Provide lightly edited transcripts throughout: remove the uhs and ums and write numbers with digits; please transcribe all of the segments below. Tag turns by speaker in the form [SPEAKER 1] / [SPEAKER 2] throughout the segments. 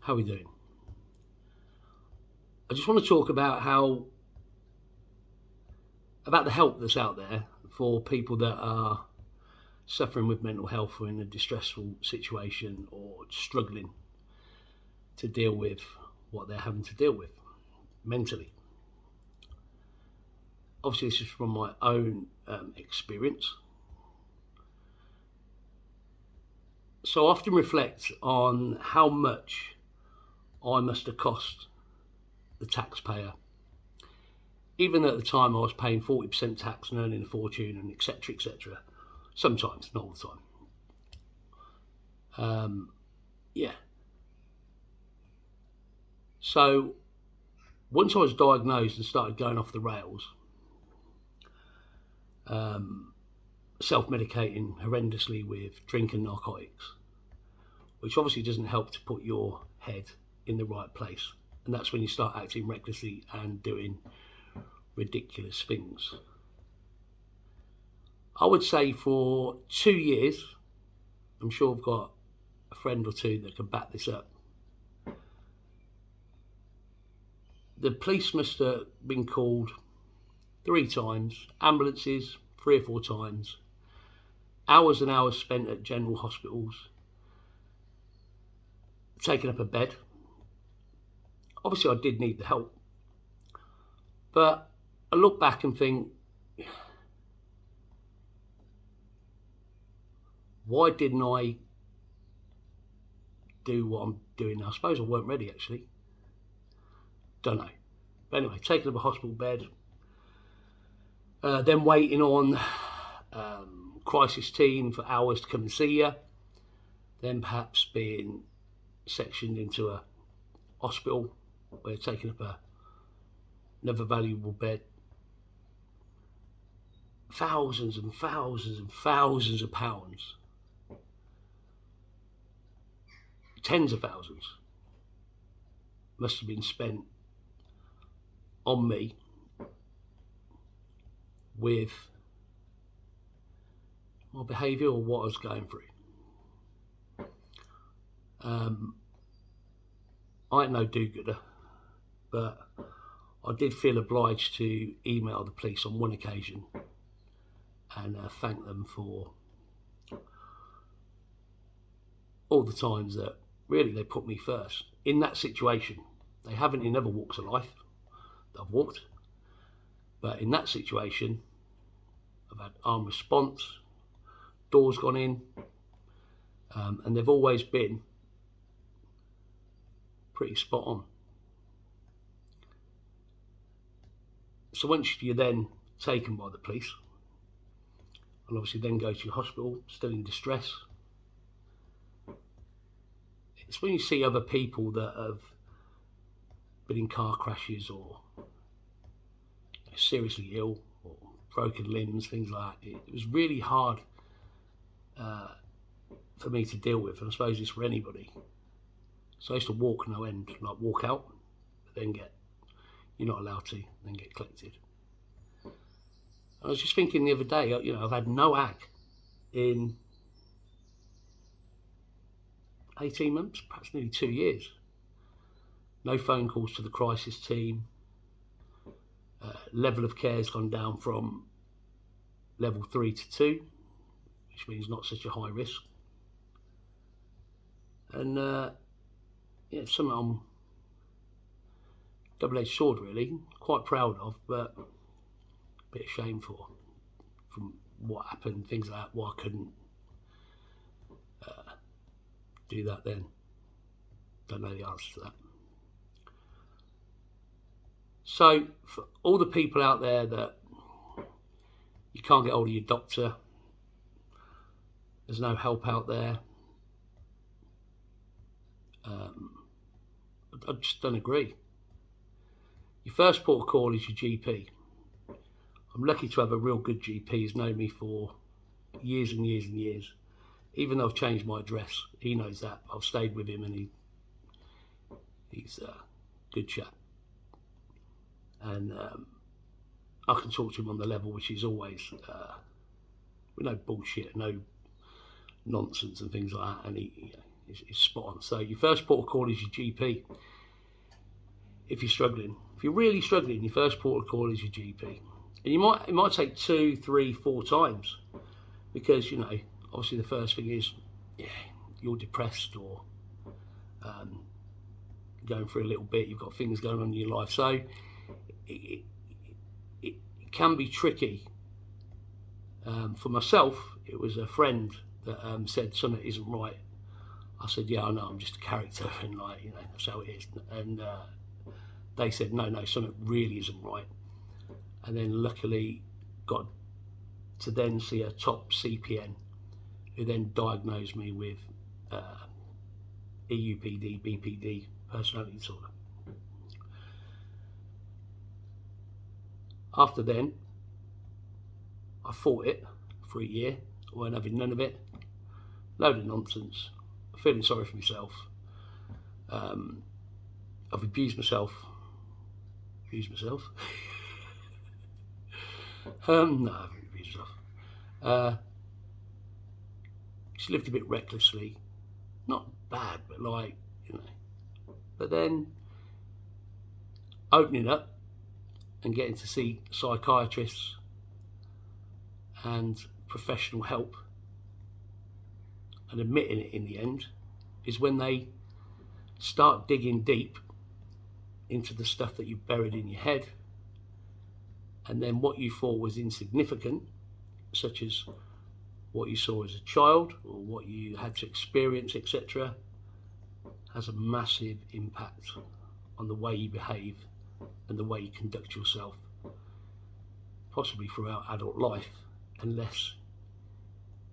[SPEAKER 1] How are we doing? I just want to talk about the help that's out there for people that are suffering with mental health or in a distressful situation or struggling to deal with what they're having to deal with mentally. Obviously, this is from my own experience. So I often reflect on how much I must have cost the taxpayer. Even at the time, I was paying 40% tax and earning a fortune, and etc., etc. Sometimes, not all the time. Yeah. So once I was diagnosed and started going off the rails, self-medicating horrendously with drink and narcotics, which obviously doesn't help to put your head in the right place. And that's when you start acting recklessly and doing ridiculous things. I would say for 2 years, I'm sure I've got a friend or two that can back this up, the police must have been called 3 times, ambulances 3 or 4 times, hours and hours spent at general hospitals, taking up a bed. Obviously, I did need the help, but I look back and think, why didn't I do what I'm doing now? I suppose I weren't ready, actually. Don't know. But anyway, taking up a hospital bed, then waiting on crisis team for hours to come and see you, then perhaps being sectioned into a hospital where you're taking up another valuable bed. Thousands and thousands and thousands of pounds, tens of thousands, must have been spent on me with my behaviour or what I was going through. I ain't no do-gooder, but I did feel obliged to email the police on one occasion and thank them for all the times that really they put me first in that situation. They haven't in other walks of life that I've walked, but in that situation I've had armed response, doors gone in, and they've always been pretty spot on. So once you're then taken by the police, and obviously then go to your hospital, still in distress, it's when you see other people that have been in car crashes or seriously ill or broken limbs, things like that. It was really hard for me to deal with, and I suppose it's for anybody. So I used to walk no end, like walk out, but then you're not allowed to, then get collected. I was just thinking the other day, I've had no ag in 18 months, perhaps nearly 2 years. No phone calls to the crisis team. Level of care has gone down from level 3 to 2, which means not such a high risk. And it's something I'm double-edged sword, really, quite proud of, but a bit ashamed for, from what happened, things like that, why I couldn't do that then. Don't know the answer to that. So for all the people out there that you can't get hold of your doctor, there's no help out there, I just don't agree. Your first port of call is your GP. I'm lucky to have a real good GP who's known me for years and years and years. Even though I've changed my address, he knows that. I've stayed with him, and he's a good chap. And I can talk to him on the level, which is always with no bullshit, no nonsense and things like that. And is spot on. So your first port of call is your GP. If you're struggling, if you're really struggling, your first port of call is your GP. And it might take 2, 3, 4 times, because, you know, obviously the first thing is, yeah, you're depressed or going through a little bit, you've got things going on in your life. So it can be tricky. For myself, it was a friend that said something isn't right. I said, yeah, I know, I'm just a character, and, like, you know, that's how it is. And they said, no, something really isn't right. And then luckily got to then see a top CPN, who then diagnosed me with EUPD, BPD, personality disorder. After then, I fought it for a year, weren't having none of it, load of nonsense, feeling sorry for myself. I've abused myself. No, I haven't abused myself. Just lived a bit recklessly, not bad, but, like, you know. But then opening up and getting to see psychiatrists and professional help and admitting it in the end is when they start digging deep into the stuff that you've buried in your head, and then what you thought was insignificant, such as what you saw as a child or what you had to experience, etc., has a massive impact on the way you behave and the way you conduct yourself, possibly throughout adult life, unless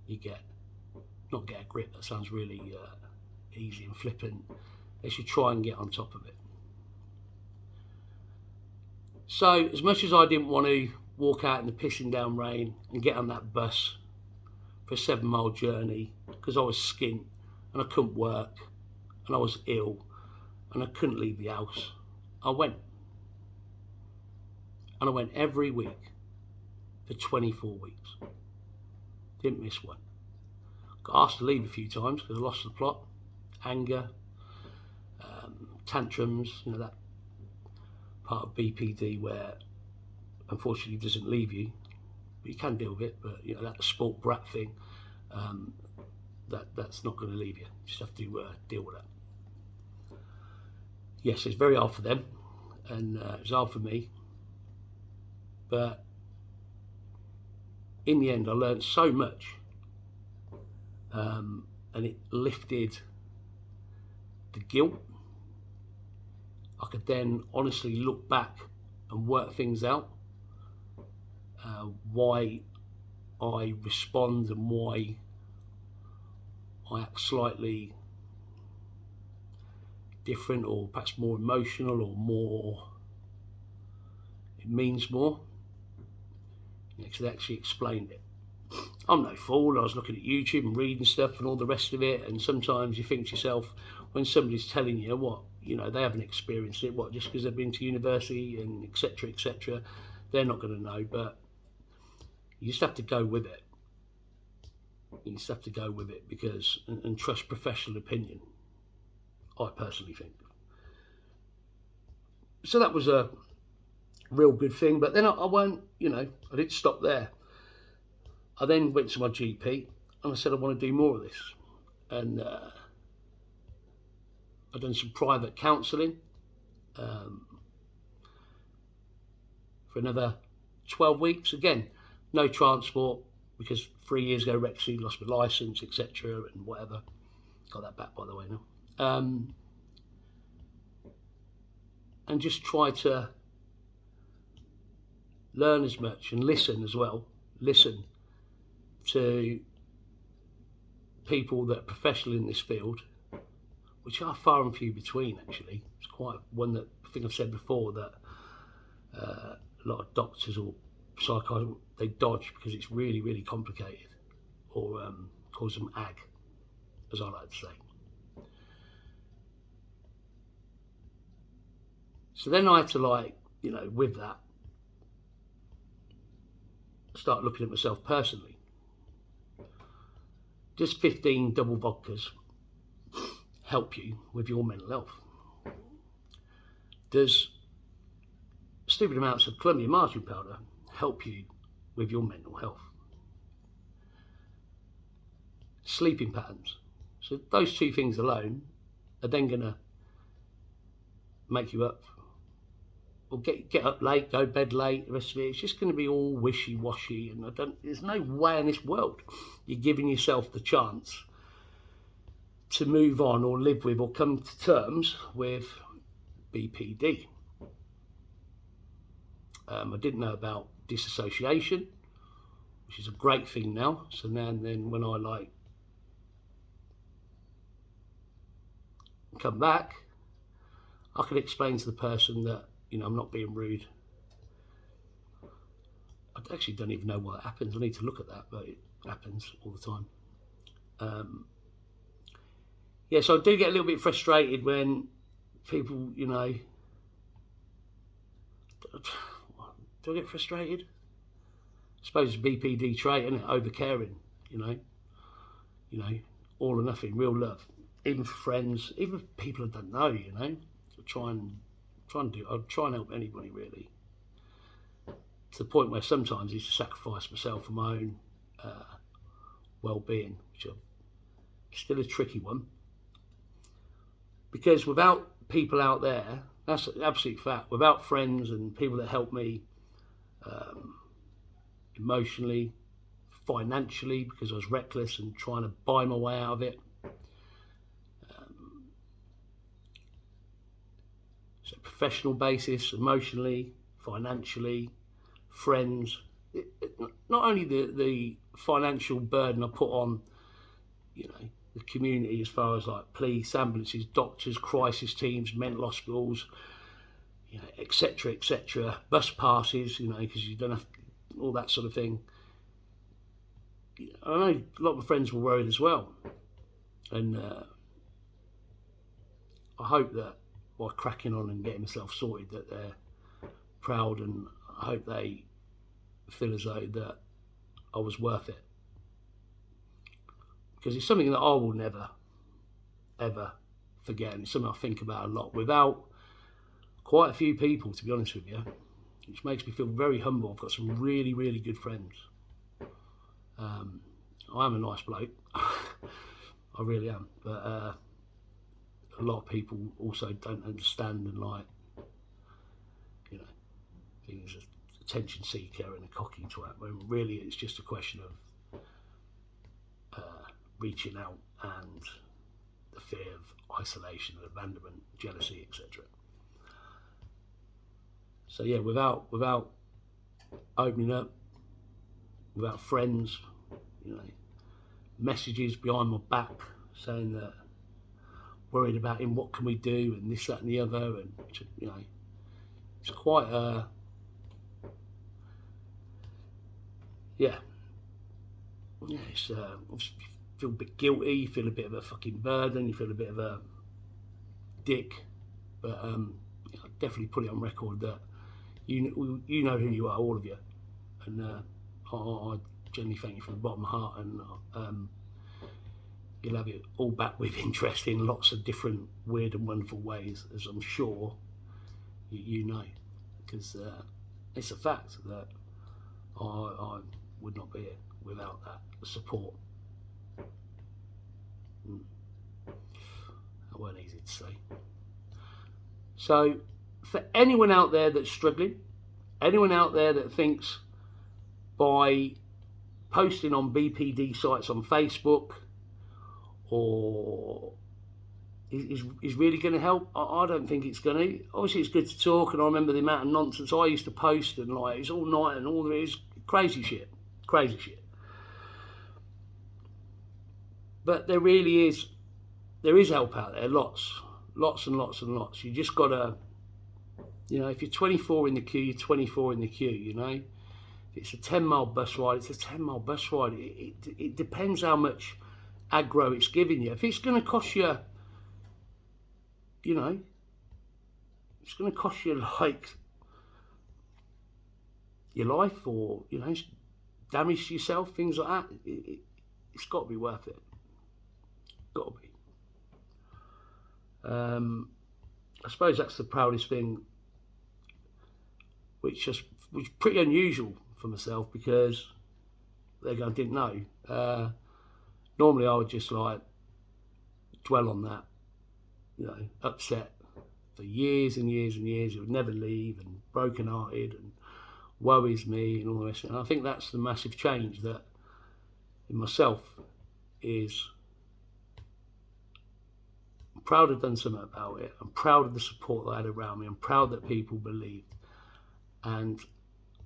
[SPEAKER 1] you not get a grip, that sounds really easy and flippant, unless you try and get on top of it. So as much as I didn't want to walk out in the pissing down rain and get on that bus for a 7-mile journey, because I was skint and I couldn't work and I was ill and I couldn't leave the house, I went. And I went every week for 24 weeks. Didn't miss one. Got asked to leave a few times because I lost the plot, anger, tantrums, you know, that part of BPD where unfortunately it doesn't leave you, but you can deal with it. But, you know, that sport brat thing, that's not going to leave you. You just have to deal with that. Yes, it's very hard for them, and it's hard for me. But in the end, I learned so much, and it lifted the guilt. I could then honestly look back and work things out, why I respond and why I act slightly different, or perhaps more emotional, or more, it means more, because they actually explained it. I'm no fool. I was looking at YouTube and reading stuff and all the rest of it, and sometimes you think to yourself, when somebody's telling you what, you know, they haven't experienced it, what, just because they've been to university and etc., they're not going to know. But you just have to go with it. You just have to go with it, because and trust professional opinion, I personally think. So that was a real good thing. But then I won't, you know, I didn't stop there. I then went to my GP and I said, I want to do more of this. And I've done some private counselling for another 12 weeks. Again, no transport, because 3 years ago, recklessly lost my licence, etc., and whatever. Got that back, by the way, now. And just try to learn as much and listen as well. Listen to people that are professional in this field, which are far and few between, actually. It's quite one that I think I've said before, that a lot of doctors or psychiatrists, they dodge because it's really, really complicated, or cause them ag, as I like to say. So then I had to, like, you know, with that, start looking at myself personally. Just 15 double vodkas, help you with your mental health? Does stupid amounts of Columbia margarine powder help you with your mental health? Sleeping patterns. So those two things alone are then going to make you up, or get up late, go bed late, the rest of it. It's just going to be all wishy-washy, and there's no way in this world you're giving yourself the chance to move on or live with or come to terms with BPD. I didn't know about disassociation, which is a great thing now. So now and then when I come back, I can explain to the person that, I'm not being rude. I actually don't even know why it happens. I need to look at that, but it happens all the time. So I do get a little bit frustrated when people, do I get frustrated? I suppose it's BPD trait, isn't it? Overcaring, all or nothing, real love. Even for friends, even for people I don't know, I try and help anybody really. To the point where sometimes I used to sacrifice myself for my own well-being, which is still a tricky one. Because without people out there, that's an absolute fact, without friends and people that help me emotionally, financially, because I was reckless and trying to buy my way out of it. So professional basis, emotionally, financially, friends. Not only the financial burden I put on, the community as far as like police, ambulances, doctors, crisis teams, mental hospitals, etc., bus passes, because you don't have all that sort of thing. I know a lot of my friends were worried as well, and I hope that by cracking on and getting myself sorted that they're proud, and I hope they feel as though that I was worth it, because it's something that I will never ever forget, and it's something I think about a lot. Without quite a few people, to be honest with you, which makes me feel very humble. I've got some really, really good friends. I am a nice bloke. I really am, but a lot of people also don't understand, and things as attention seeker and a cocky twat, when really it's just a question of reaching out and the fear of isolation, abandonment, jealousy, etc. So yeah, without opening up, without friends, messages behind my back saying that worried about him, what can we do, and this, that, and the other, and it's quite it's obviously you feel a bit guilty, you feel a bit of a fucking burden, you feel a bit of a dick, but I definitely put it on record that you know who you are, all of you, and I genuinely thank you from the bottom of my heart, and you'll have it all back with interest in lots of different weird and wonderful ways, as I'm sure you know, because it's a fact that I would not be here without that support. That weren't easy to say. So for anyone out there that's struggling, anyone out there that thinks by posting on BPD sites on Facebook or is really going to help, I don't think it's going to. Obviously it's good to talk, and I remember the amount of nonsense I used to post, and it's all night and all there is crazy shit. But there is help out there, lots and lots. You just gotta, if you're 24 in the queue, you're 24 in the queue. If it's a 10-mile bus ride, it's a 10-mile bus ride. It depends how much aggro it's giving you. If it's going to cost you, it's going to cost you like your life, or damage to yourself, things like that. It's got to be worth it. Got to be. I suppose that's the proudest thing, which is pretty unusual for myself, because I didn't know. Normally I would just like dwell on that, upset for years and years and years. It would never leave, and broken-hearted, and worries me, and all the rest of it. And I think that's the massive change that in myself is, I'm proud I've done something about it. I'm proud of the support that I had around me. I'm proud that people believed, and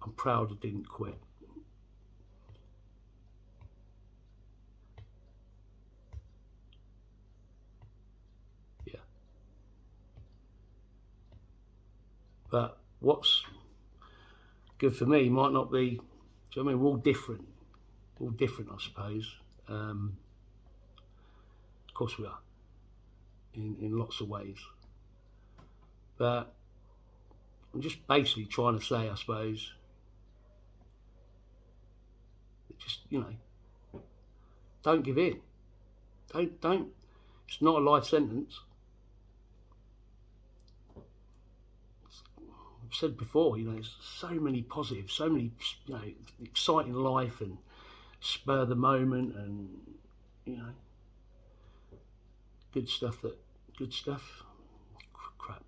[SPEAKER 1] I'm proud I didn't quit. Yeah. But what's good for me might not be, do you know what I mean? We're all different. We're all different, I suppose. Of course we are, in lots of ways. But I'm just basically trying to say, I suppose, just, don't give in. Don't, it's not a life sentence. I've said before, there's so many positives, so many, exciting life, and spur the moment, and, good stuff, crap.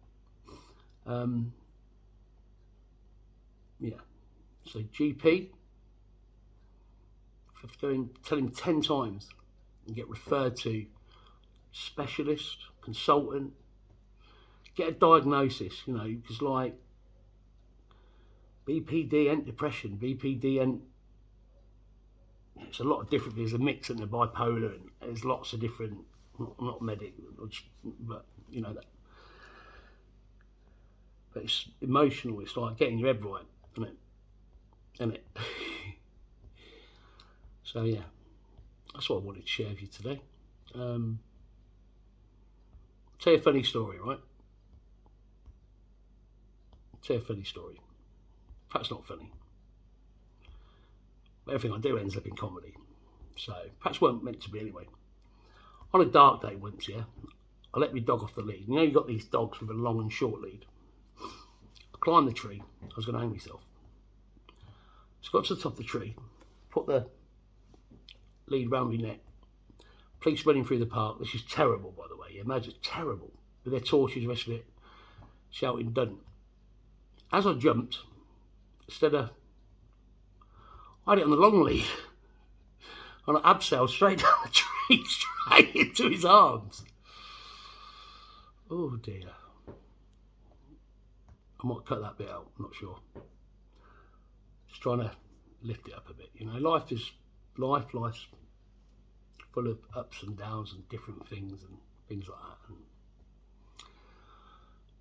[SPEAKER 1] Yeah. So GP, I have to go and tell him 10 times and get referred to specialist, consultant, get a diagnosis, because like BPD ain't depression, BPD ain't, it's a lot of different, there's a mix, and the bipolar, and there's lots of different, not medic, but that. But it's emotional, it's like getting your head right, isn't it? So yeah, that's what I wanted to share with you today. Tell you a funny story, right? Tell you a funny story. Perhaps not funny. But everything I do ends up in comedy. So perhaps weren't meant to be anyway. On a dark day once, yeah, I let my dog off the lead. You got these dogs with a long and short lead. I climbed the tree. I was going to hang myself. So I got to the top of the tree, put the lead round my neck. Police running through the park. This is terrible, by the way. Imagine, it's terrible. With their torches, the rest of it, shouting, "Done." As I jumped, instead of, I had it on the long lead, and I abseiled straight down the tree, straight into his arms. Oh dear. I might cut that bit out, I'm not sure. Just trying to lift it up a bit. Life's full of ups and downs and different things and things like that.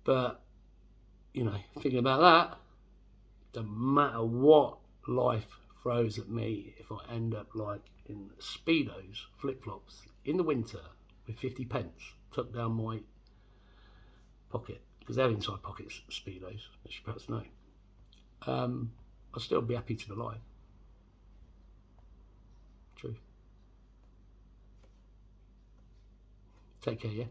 [SPEAKER 1] But, thinking about that, doesn't matter what life throws at me, if I end up like in Speedos, flip-flops, in the winter with 50 pence tucked down my pocket, because they're inside pockets, Speedos, as you perhaps know, I'll still be happy to be alive. True. Take care, yeah?